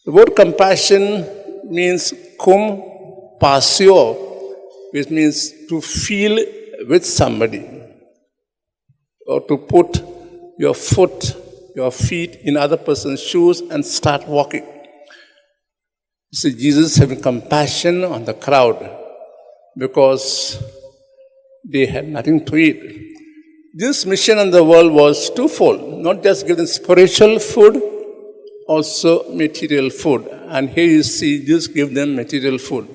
The word compassion means compassio, which means to feel with somebody, or to put your feet in other person's shoes and start walking. See, Jesus having compassion on the crowd because they had nothing to eat. This mission in the world was twofold, not just give them spiritual food, also material food. And here you see, Jesus give them material food.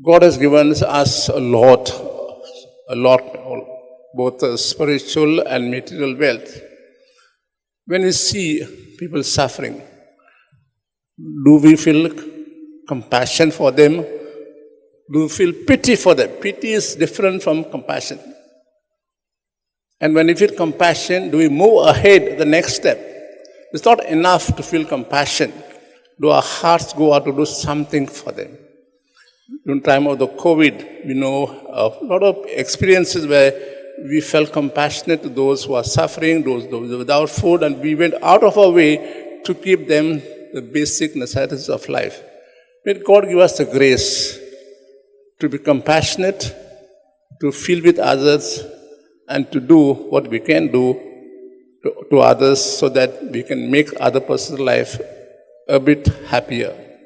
God has given us a lot, both spiritual and material wealth. When we see people suffering, do we feel compassion for them? Do we feel pity for them? Pity is different from compassion. And when we feel compassion, do we move ahead the next step? It's not enough to feel compassion. Do our hearts go out to do something for them? During the time of the COVID, we know a lot of experiences where we felt compassionate to those who are suffering, those without food, and we went out of our way to give them the basic necessities of life. May God give us the grace to be compassionate, to feel with others, and to do what we can do to others so that we can make other person's life a bit happier.